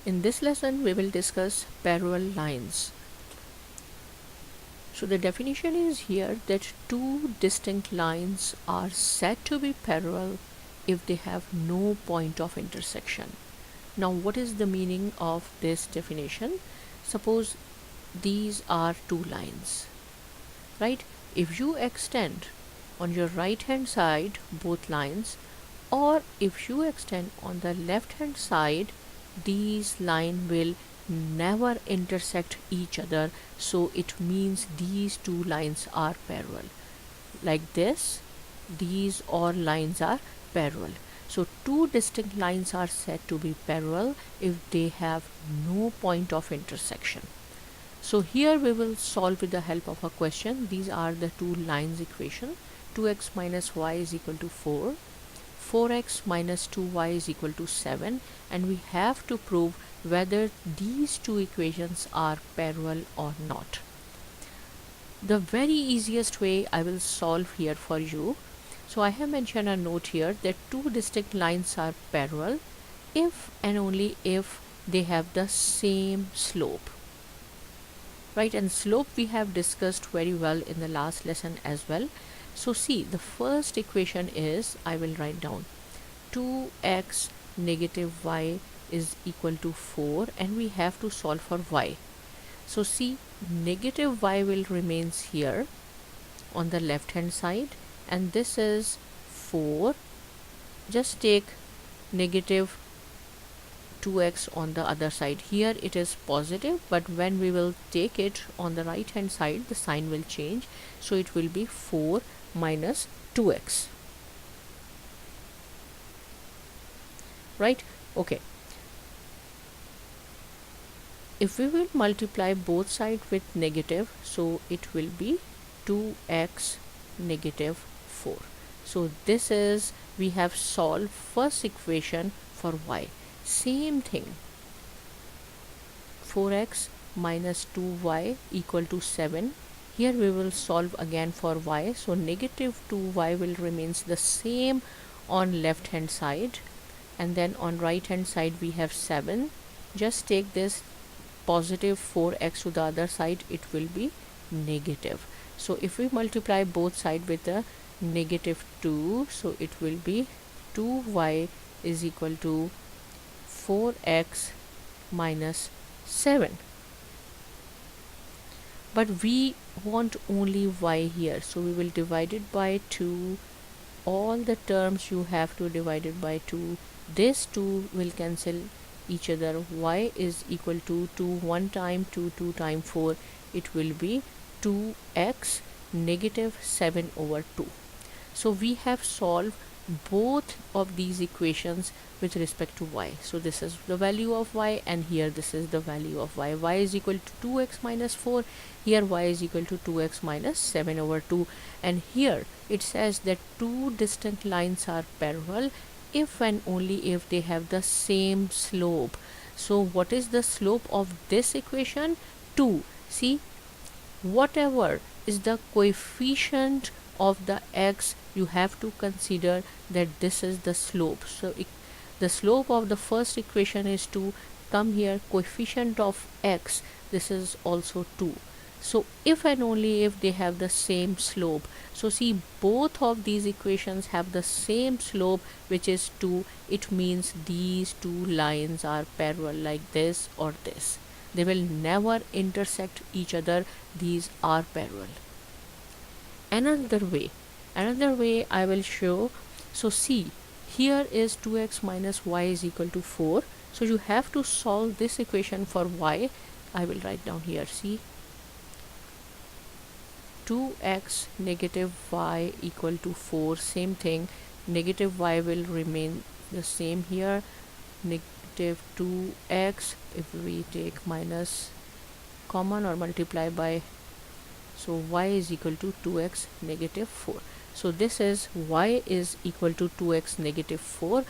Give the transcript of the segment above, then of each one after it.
In this lesson, we will discuss parallel lines. So the definition is here that two distinct lines are said to be parallel if they have no point of intersection. Now, what is the meaning of this definition? Suppose these are two lines, right? If you extend on your right hand side both lines, or if you extend on the left hand side, these lines will never intersect each other, so it means these two lines are parallel. Like this, these all lines are parallel. So two distinct lines are said to be parallel if they have no point of intersection. So here we will solve with the help of a question. These are the two lines equation. 2x minus y is equal to 4. 4x minus 2y is equal to 7, and we have to prove whether these two equations are parallel or not. The very easiest way I will solve here for you. So I have mentioned a note here that two distinct lines are parallel if and only if they have the same slope. Right, and slope we have discussed very well in the last lesson as well. So see, the first equation is, I will write down 2x negative y is equal to 4, and we have to solve for y. So see, negative y will remains here on the left hand side, and this is 4. Just take negative 2x on the other side. Here it is positive, but when we will take it on the right hand side, the sign will change, so it will be 4 minus 2x. Right? Okay. If we will multiply both sides with negative, so it will be 2x negative 4. So this is, we have solved first equation for y. Same thing, 4x minus 2y equal to 7. Here we will solve again for y, so negative 2y will remains the same on left hand side, and then on right hand side we have 7. Just take this positive 4x to the other side, it will be negative. So if we multiply both sides with a negative 2, so it will be 2y is equal to 4x minus 7. But we want only y here, so we will divide it by 2. All the terms you have to divide it by 2. This 2 will cancel each other. Y is equal to 2 1 time 2 2 time 4. It will be 2x negative 7 over 2. So we have solved both of these equations with respect to y. So this is the value of y, and here this is the value of y. Y is equal to 2x minus 4. Here y is equal to 2x minus 7 over 2. And here it says that two distinct lines are parallel if and only if they have the same slope. So what is the slope of this equation? 2. See, whatever is the coefficient of the x, you have to consider that this is the slope. So the slope of the first equation is 2. Come here, coefficient of x, this is also 2. So if and only if they have the same slope, so see, both of these equations have the same slope, which is 2. It means these two lines are parallel, like this or this. They will never intersect each other. These are parallel. Another way I will show. So see, here is 2x minus y is equal to 4. So you have to solve this equation for y. I will write down here, see, 2x negative y equal to 4. Same thing, negative y will remain the same here, negative 2x. If we take minus common or multiply by, so y is equal to 2x negative 4. So this is y is equal to 2x negative 4.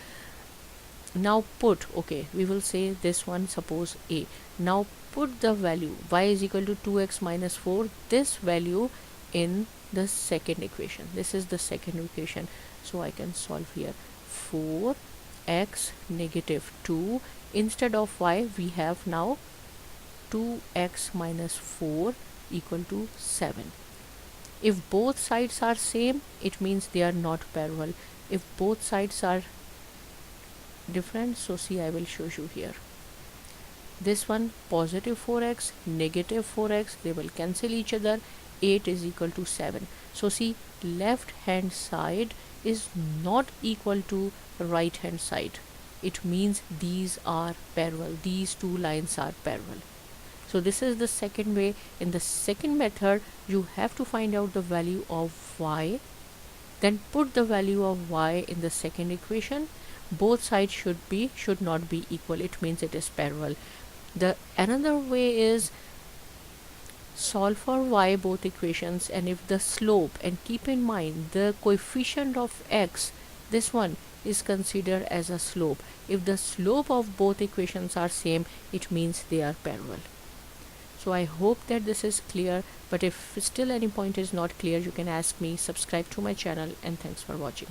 Now put, okay, we will say this one, suppose a. Now put the value y is equal to 2x minus 4, this value in the second equation. This is the second equation, so I can solve here. 4x negative 2 instead of y we have now 2x minus 4 equal to 7. If both sides are same, it means they are not parallel. If both sides are different, so see, I will show you here. This one positive 4x, negative 4x, they will cancel each other. 8 is equal to 7. So see, left hand side is not equal to right hand side. It means these are parallel. These two lines are parallel. So this is the second way. In the second method, you have to find out the value of y, then put the value of y in the second equation. Both sides should not be equal. It means it is parallel. The another way is solve for y both equations, and if the slope, and keep in mind the coefficient of x, this one is considered as a slope. If the slope of both equations are same, it means they are parallel. So I hope that this is clear, but if still any point is not clear, you can ask me. Subscribe to my channel, and thanks for watching.